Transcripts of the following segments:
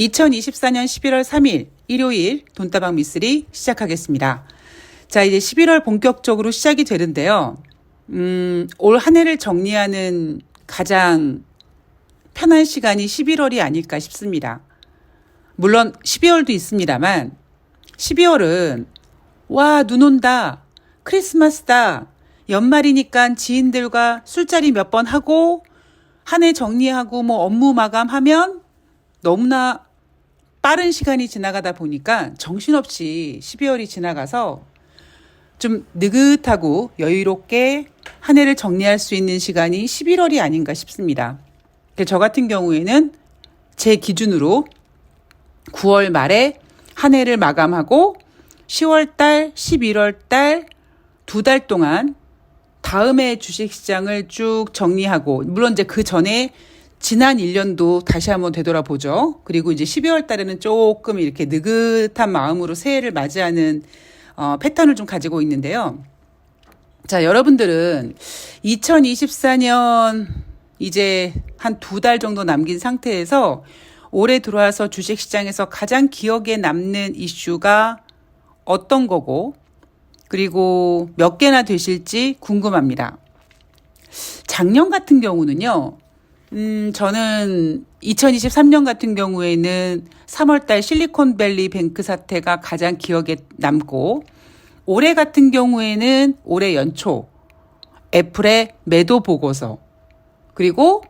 2024년 11월 3일 일요일 돈다방 미쓰리 시작하겠습니다. 자, 이제 11월 본격적으로 시작이 되는데요. 올 한 해를 정리하는 가장 편한 시간이 11월이 아닐까 싶습니다. 물론 12월도 있습니다만 12월은 와, 눈 온다, 크리스마스다, 연말이니까 지인들과 술자리 몇 번 하고 한 해 정리하고 뭐 업무 마감하면 너무나 빠른 시간이 지나가다 보니까 정신없이 12월이 지나가서 좀 느긋하고 여유롭게 한 해를 정리할 수 있는 시간이 11월이 아닌가 싶습니다. 저 같은 경우에는 제 기준으로 9월 말에 한 해를 마감하고 10월 달, 11월 달 두 달 동안 다음해 주식시장을 쭉 정리하고, 물론 이제 그 전에 지난 1년도 다시 한번 되돌아보죠. 그리고 이제 12월 달에는 조금 이렇게 느긋한 마음으로 새해를 맞이하는 패턴을 좀 가지고 있는데요. 자, 여러분들은 2024년 이제 한 두 달 정도 남긴 상태에서 올해 들어와서 주식시장에서 가장 기억에 남는 이슈가 어떤 거고, 그리고 몇 개나 되실지 궁금합니다. 작년 같은 경우는요, 저는 2023년 같은 경우에는 3월달 실리콘밸리 뱅크 사태가 가장 기억에 남고, 올해 같은 경우에는 올해 연초 애플의 매도 보고서, 그리고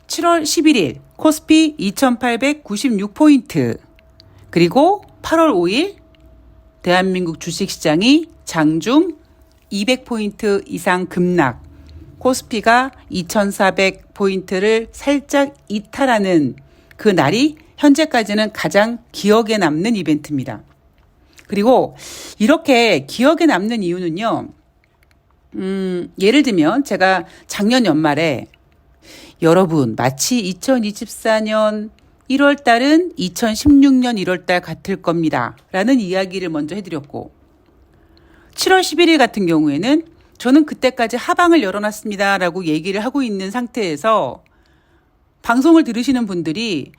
7월 11일 코스피 2896포인트, 그리고 8월 5일 대한민국 주식시장이 장중 200포인트 이상 급락, 코스피가 2400포인트를 살짝 이탈하는 그 날이 현재까지는 가장 기억에 남는 이벤트입니다. 그리고 이렇게 기억에 남는 이유는요, 예를 들면 제가 작년 연말에 여러분 마치 2024년 1월 달은 2016년 1월 달 같을 겁니다 라는 이야기를 먼저 해드렸고, 7월 11일 같은 경우에는 저는 그때까지 하방을 열어놨습니다 라고 얘기를 하고 있는 상태에서 방송을 들으시는 분들이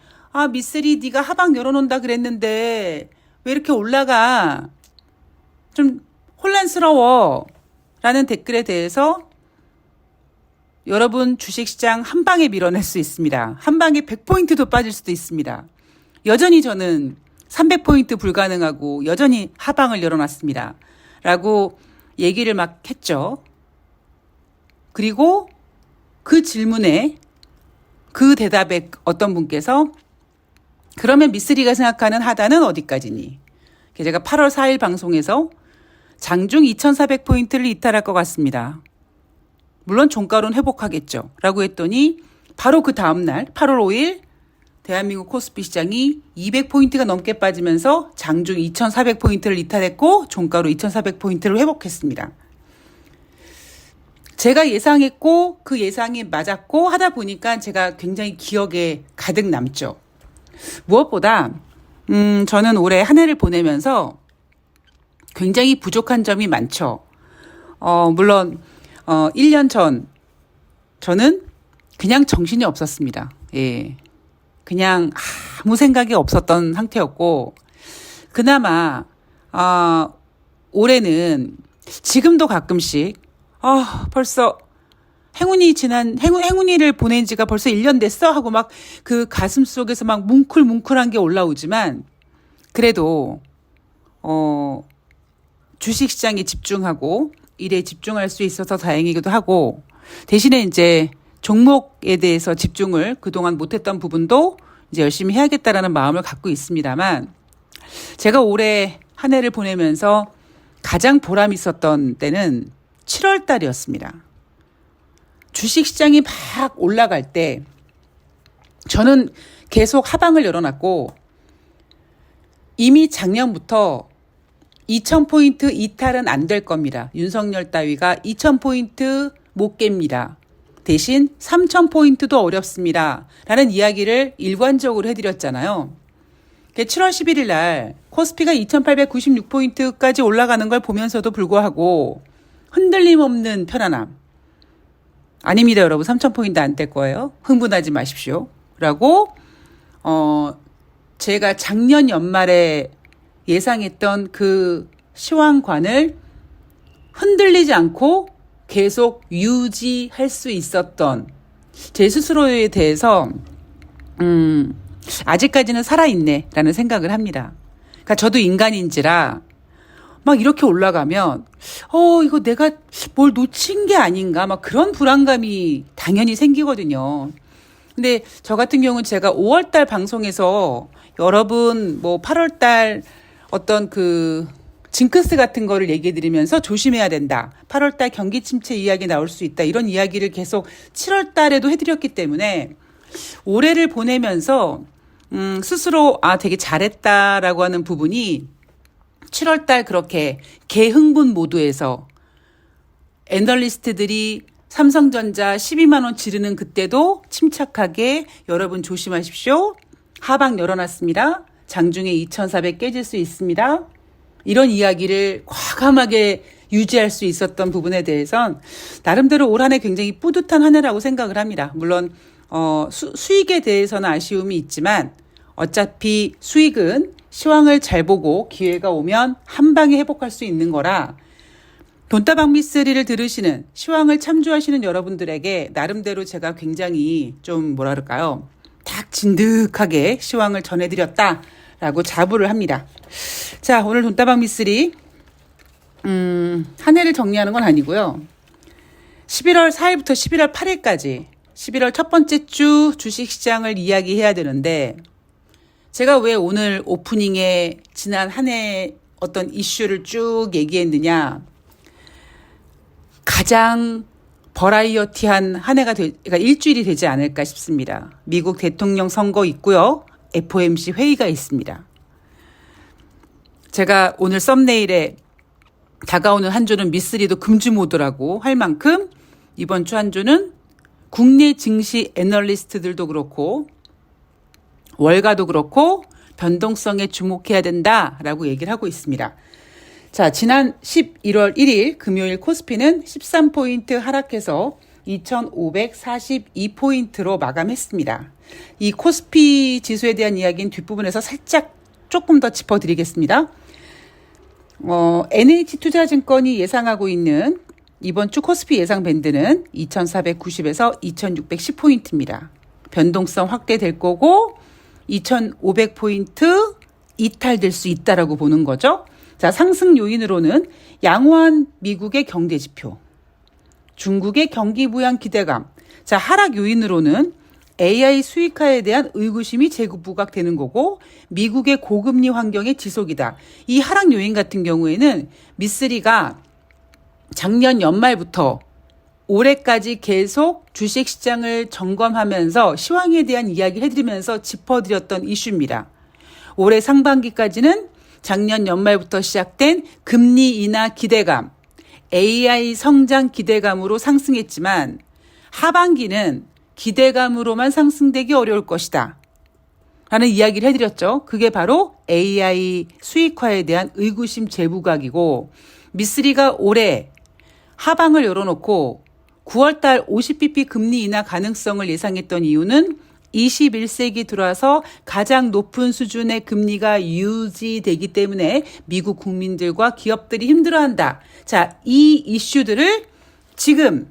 미쓰리 네가 하방 열어놓는다 그랬는데 왜 이렇게 올라가, 좀 혼란스러워 라는 댓글에 대해서 여러분 주식시장 한 방에 밀어낼 수 있습니다. 한 방에 100포인트도 빠질 수도 있습니다. 여전히 저는 300포인트 불가능하고 여전히 하방을 열어놨습니다 라고 얘기를 막 했죠. 그리고 그 질문에, 그 대답에 어떤 분께서 그러면 미쓰리가 생각하는 하단은 어디까지니? 제가 8월 4일 방송에서 장중 2400포인트를 이탈할 것 같습니다. 물론 종가로는 회복하겠죠 라고 했더니 바로 그 다음날 8월 5일 대한민국 코스피 시장이 200포인트가 넘게 빠지면서 장중 2400포인트를 이탈했고 종가로 2400포인트를 회복했습니다. 제가 예상했고 그 예상이 맞았고 하다 보니까 제가 굉장히 기억에 가득 남죠. 무엇보다 저는 올해 한 해를 보내면서 굉장히 부족한 점이 많죠. 물론 1년 전 저는 그냥 정신이 없었습니다. 예. 그냥 아무 생각이 없었던 상태였고, 그나마 올해는 지금도 가끔씩 벌써 행운이를 보낸 지가 벌써 1년 됐어 하고 막 그 가슴 속에서 막 뭉클뭉클한 게 올라오지만, 그래도 주식시장에 집중하고 일에 집중할 수 있어서 다행이기도 하고, 대신에 이제 종목에 대해서 집중을 그동안 못했던 부분도 이제 열심히 해야겠다라는 마음을 갖고 있습니다만, 제가 올해 한 해를 보내면서 가장 보람 있었던 때는 7월 달이었습니다. 주식시장이 막 올라갈 때 저는 계속 하방을 열어놨고, 이미 작년부터 2000포인트 이탈은 안 될 겁니다. 윤석열 따위가 2000포인트 못 깹니다. 대신 3000포인트도 어렵습니다 라는 이야기를 일관적으로 해드렸잖아요. 7월 11일 날 코스피가 2896포인트까지 올라가는 걸 보면서도 불구하고 흔들림 없는 편안함. 아닙니다, 여러분. 3000포인트 안 될 거예요. 흥분하지 마십시오 라고 제가 작년 연말에 예상했던 그 시황관을 흔들리지 않고 계속 유지할 수 있었던 제 스스로에 대해서 아직까지는 살아있네라는 생각을 합니다. 그러니까 저도 인간인지라 막 이렇게 올라가면 이거 내가 뭘 놓친 게 아닌가 막 그런 불안감이 당연히 생기거든요. 근데 저 같은 경우는 제가 5월달 방송에서 여러분 뭐 8월달 어떤 그 징크스 같은 거를 얘기해 드리면서 조심해야 된다. 8월달 경기 침체 이야기 나올 수 있다. 이런 이야기를 계속 7월달에도 해드렸기 때문에 올해를 보내면서 스스로 되게 잘했다라고 하는 부분이 7월달 그렇게 개흥분 모드에서 애널리스트들이 삼성전자 12만 원 지르는 그때도 침착하게 여러분 조심하십시오. 하방 열어놨습니다. 장중에 2,400 깨질 수 있습니다. 이런 이야기를 과감하게 유지할 수 있었던 부분에 대해선 나름대로 올 한 해 굉장히 뿌듯한 한 해라고 생각을 합니다. 물론 수익에 대해서는 아쉬움이 있지만 어차피 수익은 시황을 잘 보고 기회가 오면 한 방에 회복할 수 있는 거라 돈다방 미쓰리를 들으시는 시황을 참조하시는 여러분들에게 나름대로 제가 굉장히 좀 뭐라 그럴까요? 딱 진득하게 시황을 전해드렸다라고 자부를 합니다. 자, 오늘 돈다방 미쓰리 한 해를 정리하는 건 아니고요. 11월 4일부터 11월 8일까지 11월 첫 번째 주 주식시장을 이야기해야 되는데 제가 왜 오늘 오프닝에 지난 한 해 어떤 이슈를 쭉 얘기했느냐. 가장 버라이어티한 한 해가 그러니까 일주일이 되지 않을까 싶습니다. 미국 대통령 선거 있고요. FOMC 회의가 있습니다. 제가 오늘 썸네일에 다가오는 한 주는 미쓰리도 금주 모드라고 할 만큼 이번 주 한 주는 국내 증시 애널리스트들도 그렇고 월가도 그렇고 변동성에 주목해야 된다라고 얘기를 하고 있습니다. 자, 지난 11월 1일 금요일 코스피는 13포인트 하락해서 2,542포인트로 마감했습니다. 이 코스피 지수에 대한 이야기는 뒷부분에서 살짝 조금 더 짚어드리겠습니다. NH투자증권이 예상하고 있는 이번 주 코스피 예상 밴드는 2,490에서 2,610포인트입니다. 변동성 확대될 거고 2,500포인트 이탈될 수 있다라고 보는 거죠. 자, 상승 요인으로는 양호한 미국의 경제 지표, 중국의 경기 부양 기대감. 자, 하락 요인으로는 AI 수익화에 대한 의구심이 재부각되는 거고 미국의 고금리 환경의 지속이다. 이 하락 요인 같은 경우에는 미쓰리가 작년 연말부터 올해까지 계속 주식시장을 점검하면서 시황에 대한 이야기를 해드리면서 짚어드렸던 이슈입니다. 올해 상반기까지는 작년 연말부터 시작된 금리 인하 기대감, AI 성장 기대감으로 상승했지만 하반기는 기대감으로만 상승되기 어려울 것이다 라는 이야기를 해드렸죠. 그게 바로 AI 수익화에 대한 의구심 재부각이고 미쓰리가 올해 하방을 열어놓고 9월달 50bp 금리 인하 가능성을 예상했던 이유는 21세기 들어와서 가장 높은 수준의 금리가 유지되기 때문에 미국 국민들과 기업들이 힘들어한다. 자, 이 이슈들을 지금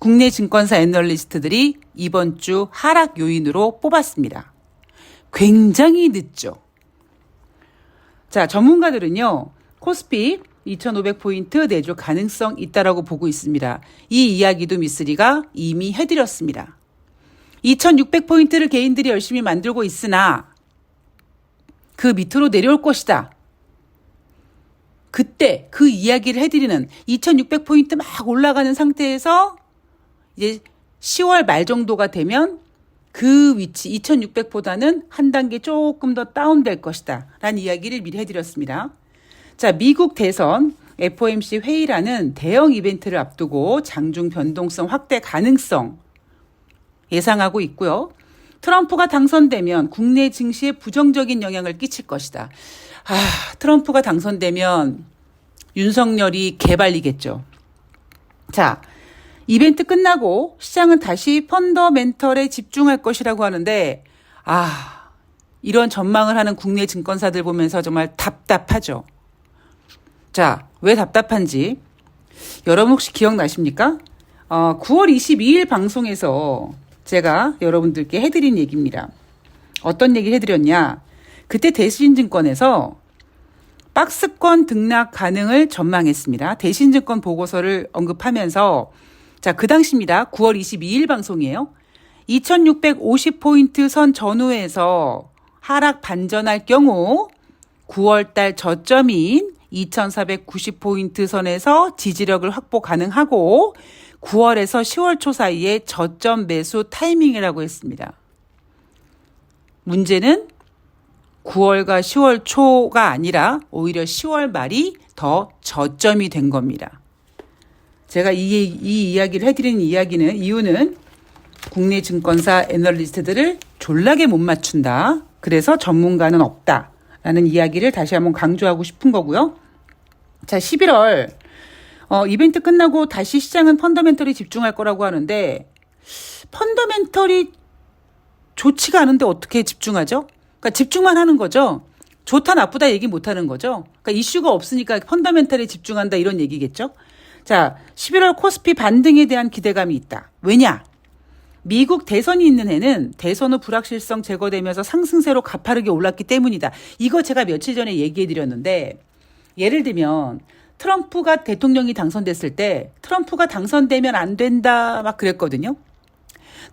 국내 증권사 애널리스트들이 이번 주 하락 요인으로 뽑았습니다. 굉장히 늦죠. 자, 전문가들은요, 코스피 2,500포인트 내줄 가능성 있다라고 보고 있습니다. 이 이야기도 미쓰리가 이미 해드렸습니다. 2,600포인트를 개인들이 열심히 만들고 있으나 그 밑으로 내려올 것이다. 그때 그 이야기를 해드리는 2,600포인트 막 올라가는 상태에서 이제 10월 말 정도가 되면 그 위치 2,600보다는 한 단계 조금 더 다운될 것이다 라는 이야기를 미리 해드렸습니다. 자, 미국 대선 FOMC 회의라는 대형 이벤트를 앞두고 장중 변동성 확대 가능성 예상하고 있고요. 트럼프가 당선되면 국내 증시에 부정적인 영향을 끼칠 것이다. 트럼프가 당선되면 윤석열이 개발리겠죠. 자, 이벤트 끝나고 시장은 다시 펀더멘털에 집중할 것이라고 하는데 이런 전망을 하는 국내 증권사들 보면서 정말 답답하죠. 자, 왜 답답한지 여러분 혹시 기억나십니까? 9월 22일 방송에서 제가 여러분들께 해드린 얘기입니다. 어떤 얘기를 해드렸냐? 그때 대신증권에서 박스권 등락 가능을 전망했습니다. 대신증권 보고서를 언급하면서 자, 그 당시입니다. 9월 22일 방송이에요. 2650포인트 선 전후에서 하락 반전할 경우 9월달 저점인 2490포인트 선에서 지지력을 확보 가능하고 9월에서 10월 초 사이에 저점 매수 타이밍이라고 했습니다. 문제는 9월과 10월 초가 아니라 오히려 10월 말이 더 저점이 된 겁니다. 제가 이 이야기를 해드리는 이유는 국내 증권사 애널리스트들을 졸라게 못 맞춘다. 그래서 전문가는 없다. 라는 이야기를 다시 한번 강조하고 싶은 거고요. 자, 11월 이벤트 끝나고 다시 시장은 펀더멘털이 집중할 거라고 하는데 펀더멘털이 좋지가 않은데 어떻게 집중하죠? 그러니까 집중만 하는 거죠. 좋다 나쁘다 얘기 못 하는 거죠. 그러니까 이슈가 없으니까 펀더멘털에 집중한다 이런 얘기겠죠. 자, 11월 코스피 반등에 대한 기대감이 있다. 왜냐? 미국 대선이 있는 해는 대선 후 불확실성 제거되면서 상승세로 가파르게 올랐기 때문이다. 이거 제가 며칠 전에 얘기해 드렸는데 예를 들면 트럼프가 대통령이 당선됐을 때 트럼프가 당선되면 안 된다 막 그랬거든요.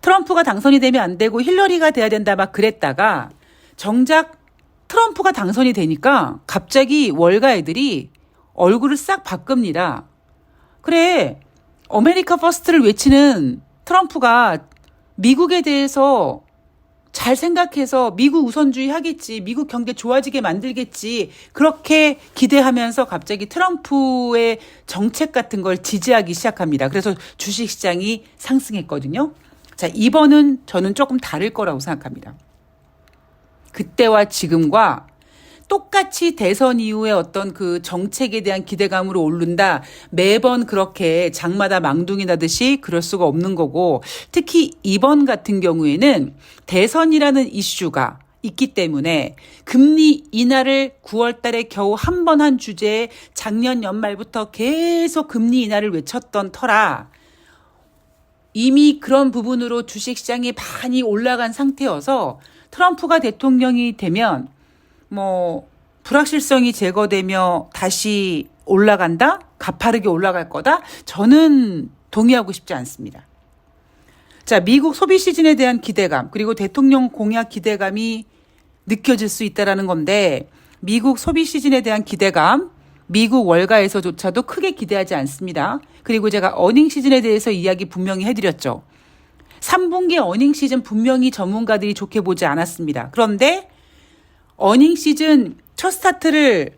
트럼프가 당선이 되면 안 되고 힐러리가 돼야 된다 막 그랬다가 정작 트럼프가 당선이 되니까 갑자기 월가 애들이 얼굴을 싹 바꿉니다. 그래, 아메리카 퍼스트를 외치는 트럼프가 미국에 대해서 잘 생각해서 미국 우선주의 하겠지, 미국 경제 좋아지게 만들겠지, 그렇게 기대하면서 갑자기 트럼프의 정책 같은 걸 지지하기 시작합니다. 그래서 주식시장이 상승했거든요. 자, 이번은 저는 조금 다를 거라고 생각합니다. 그때와 지금과 똑같이 대선 이후에 어떤 그 정책에 대한 기대감으로 오른다. 매번 그렇게 장마다 망둥이 나듯이 그럴 수가 없는 거고, 특히 이번 같은 경우에는 대선이라는 이슈가 있기 때문에 금리 인하를 9월 달에 겨우 한 번 한 주제에 작년 연말부터 계속 금리 인하를 외쳤던 터라 이미 그런 부분으로 주식시장이 많이 올라간 상태여서 트럼프가 대통령이 되면 불확실성이 제거되며 다시 올라간다? 가파르게 올라갈 거다? 저는 동의하고 싶지 않습니다. 자, 미국 소비 시즌에 대한 기대감, 그리고 대통령 공약 기대감이 느껴질 수 있다라는 건데, 미국 소비 시즌에 대한 기대감, 미국 월가에서조차도 크게 기대하지 않습니다. 그리고 제가 어닝 시즌에 대해서 이야기 분명히 해드렸죠. 3분기 어닝 시즌 분명히 전문가들이 좋게 보지 않았습니다. 그런데 어닝 시즌 첫 스타트를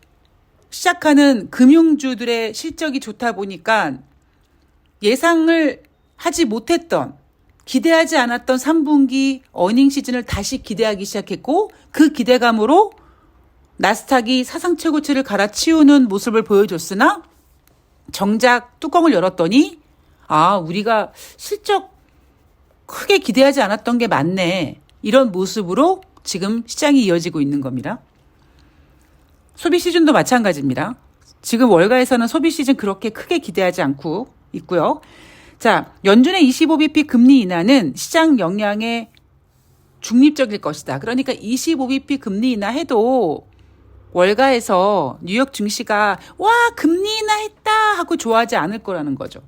시작하는 금융주들의 실적이 좋다 보니까 예상을 하지 못했던, 기대하지 않았던 3분기 어닝 시즌을 다시 기대하기 시작했고, 그 기대감으로 나스닥이 사상 최고치를 갈아치우는 모습을 보여줬으나 정작 뚜껑을 열었더니 우리가 실적 크게 기대하지 않았던 게 맞네. 이런 모습으로 지금 시장이 이어지고 있는 겁니다. 소비 시즌도 마찬가지입니다. 지금 월가에서는 소비 시즌 그렇게 크게 기대하지 않고 있고요. 자, 연준의 25bp 금리 인하는 시장 영향에 중립적일 것이다. 그러니까 25bp 금리 인하 해도 월가에서 뉴욕 증시가 금리 인하했다 하고 좋아하지 않을 거라는 거죠.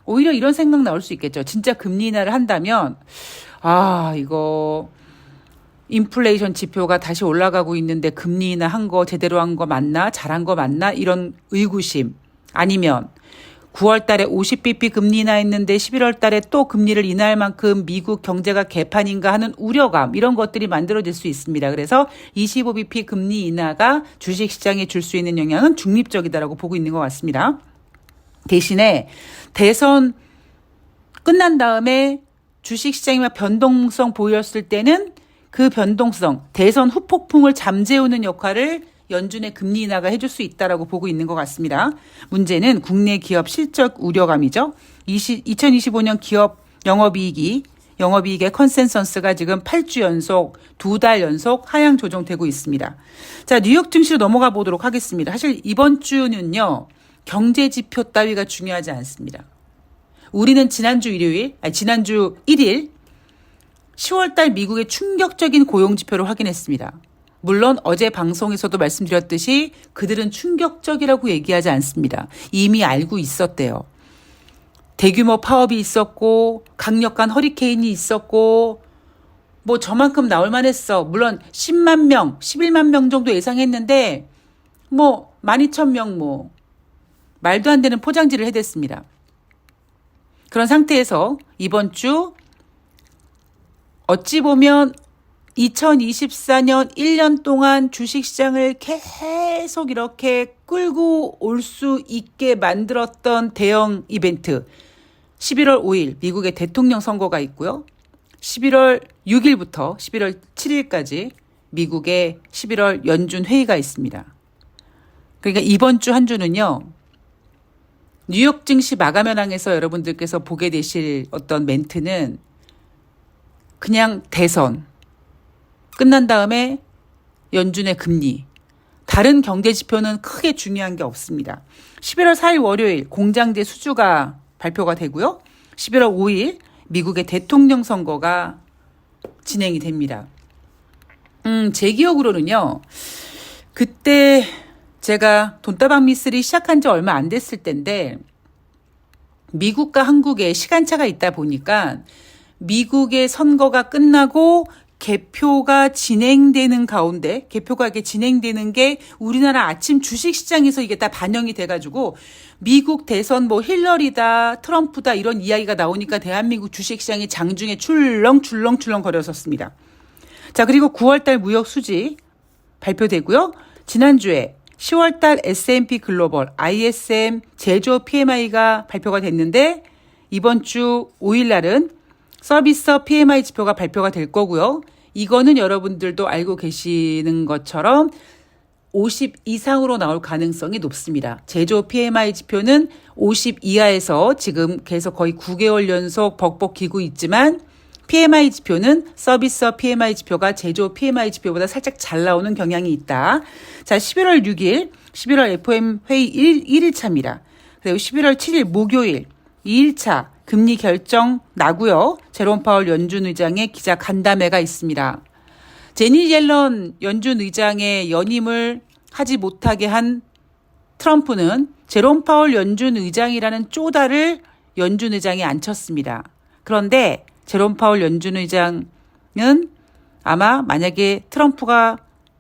오히려 이런 생각 나올 수 있겠죠. 진짜 금리 인하를 한다면 이거 인플레이션 지표가 다시 올라가고 있는데 금리 인하 한 거 제대로 한 거 맞나? 잘한 거 맞나? 이런 의구심. 아니면 9월 달에 50bp 금리 인하했는데 11월 달에 또 금리를 인하할 만큼 미국 경제가 개판인가 하는 우려감, 이런 것들이 만들어질 수 있습니다. 그래서 25bp 금리 인하가 주식시장에 줄 수 있는 영향은 중립적이다라고 보고 있는 것 같습니다. 대신에 대선 끝난 다음에 주식시장이 변동성 보였을 때는 그 변동성, 대선 후폭풍을 잠재우는 역할을 연준의 금리 인하가 해줄 수 있다라고 보고 있는 것 같습니다. 문제는 국내 기업 실적 우려감이죠. 2025년 기업 영업이익이 영업이익의 컨센서스가 지금 8주 연속, 2달 연속 하향 조정되고 있습니다. 자, 뉴욕 증시로 넘어가 보도록 하겠습니다. 사실 이번 주는요, 경제 지표 따위가 중요하지 않습니다. 우리는 지난주 1일 10월달 미국의 충격적인 고용 지표를 확인했습니다. 물론 어제 방송에서도 말씀드렸듯이 그들은 충격적이라고 얘기하지 않습니다. 이미 알고 있었대요. 대규모 파업이 있었고 강력한 허리케인이 있었고 뭐 저만큼 나올 만했어. 물론 10만 명, 11만 명 정도 예상했는데 뭐 12,000명 뭐 말도 안 되는 포장지를 해댔습니다. 그런 상태에서 이번 주 어찌 보면 2024년 1년 동안 주식시장을 계속 이렇게 끌고 올 수 있게 만들었던 대형 이벤트 11월 5일 미국의 대통령 선거가 있고요. 11월 6일부터 11월 7일까지 미국의 11월 연준 회의가 있습니다. 그러니까 이번 주 한 주는요. 뉴욕 증시 마감 현황에서 여러분들께서 보게 되실 어떤 멘트는 그냥 대선 끝난 다음에 연준의 금리, 다른 경제 지표는 크게 중요한 게 없습니다. 11월 4일 월요일 공장제 수주가 발표가 되고요. 11월 5일 미국의 대통령 선거가 진행이 됩니다. 제 기억으로는요. 그때 제가 돈다방 미쓰리 시작한 지 얼마 안 됐을 때인데 미국과 한국에 시간차가 있다 보니까 미국의 선거가 끝나고 개표가 진행되는 가운데 개표가 이렇게 진행되는 게 우리나라 아침 주식시장에서 이게 다 반영이 돼가지고 미국 대선 뭐 힐러리다 트럼프다 이런 이야기가 나오니까 대한민국 주식시장이 장중에 출렁출렁 거렸었습니다. 자, 그리고 9월달 무역 수지 발표되고요. 지난주에 10월달 S&P 글로벌 ISM 제조업 PMI가 발표가 됐는데 이번 주 5일날은 서비스업 PMI 지표가 발표가 될 거고요. 이거는 여러분들도 알고 계시는 것처럼 50 이상으로 나올 가능성이 높습니다. 제조업 PMI 지표는 50 이하에서 지금 계속 거의 9개월 연속 벅벅 기고 있지만 PMI 지표는 서비스업 PMI 지표가 제조업 PMI 지표보다 살짝 잘 나오는 경향이 있다. 자, 11월 6일 11월 FOM 회의 1일차입니다. 그리고 11월 7일 목요일 2일차 금리 결정 나고요. 제롬 파월 연준 의장의 기자 간담회가 있습니다. 제니 옐런 연준 의장의 연임을 하지 못하게 한 트럼프는 제롬 파월 연준 의장이라는 쪼다를 연준 의장에 앉혔습니다. 그런데 제롬 파월 연준 의장은 아마 만약에 트럼프가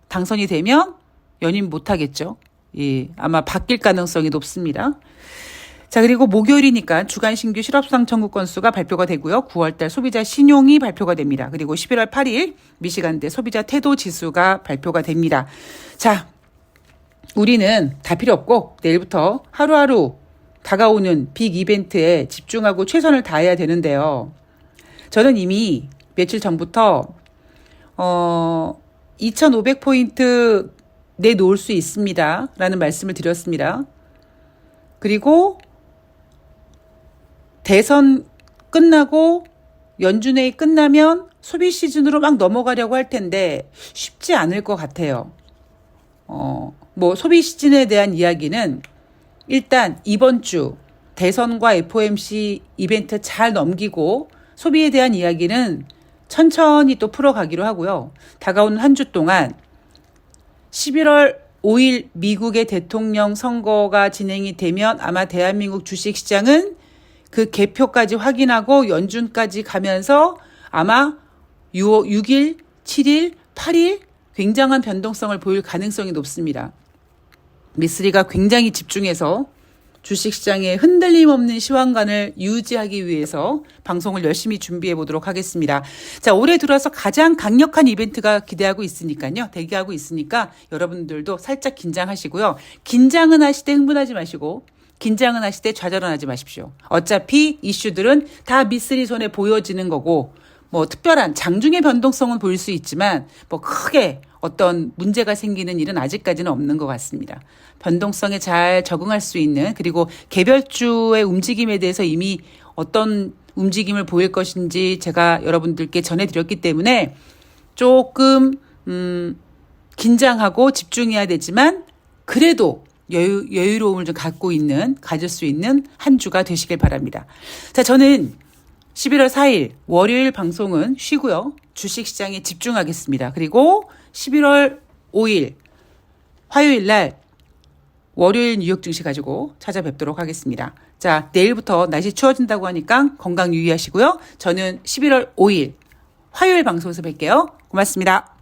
당선이 되면 연임 못하겠죠. 예, 아마 바뀔 가능성이 높습니다. 자, 그리고 목요일이니까 주간 신규 실업수당 청구 건수가 발표가 되고요. 9월달 소비자 신용이 발표가 됩니다. 그리고 11월 8일 미시간대 소비자 태도 지수가 발표가 됩니다. 자, 우리는 다 필요 없고 내일부터 하루하루 다가오는 빅 이벤트에 집중하고 최선을 다해야 되는데요. 저는 이미 며칠 전부터 2,500포인트 내놓을 수 있습니다. 라는 말씀을 드렸습니다. 그리고 대선 끝나고 연준회의 끝나면 소비 시즌으로 막 넘어가려고 할 텐데 쉽지 않을 것 같아요. 뭐 소비 시즌에 대한 이야기는 일단 이번 주 대선과 FOMC 이벤트 잘 넘기고 소비에 대한 이야기는 천천히 또 풀어가기로 하고요. 다가오는 한 주 동안 11월 5일 미국의 대통령 선거가 진행이 되면 아마 대한민국 주식시장은 그 개표까지 확인하고 연준까지 가면서 아마 6일, 7일, 8일 굉장한 변동성을 보일 가능성이 높습니다. 미쓰리가 굉장히 집중해서 주식시장의 흔들림 없는 시황관을 유지하기 위해서 방송을 열심히 준비해 보도록 하겠습니다. 자, 올해 들어서 가장 강력한 이벤트가 대기하고 있으니까 여러분들도 살짝 긴장하시고요. 긴장은 하시되 흥분하지 마시고 긴장은 하시되 좌절은 하지 마십시오. 어차피 이슈들은 다 미쓰리 손에 보여지는 거고 뭐 특별한 장중의 변동성은 보일 수 있지만 뭐 크게 어떤 문제가 생기는 일은 아직까지는 없는 것 같습니다. 변동성에 잘 적응할 수 있는 그리고 개별주의 움직임에 대해서 이미 어떤 움직임을 보일 것인지 제가 여러분들께 전해드렸기 때문에 조금 긴장하고 집중해야 되지만 그래도 여유로움을 좀 가질 수 있는 한 주가 되시길 바랍니다. 자, 저는 11월 4일 월요일 방송은 쉬고요. 주식시장에 집중하겠습니다. 그리고 11월 5일 화요일 날 월요일 뉴욕 증시 가지고 찾아뵙도록 하겠습니다. 자, 내일부터 날씨 추워진다고 하니까 건강 유의하시고요. 저는 11월 5일 화요일 방송에서 뵐게요. 고맙습니다.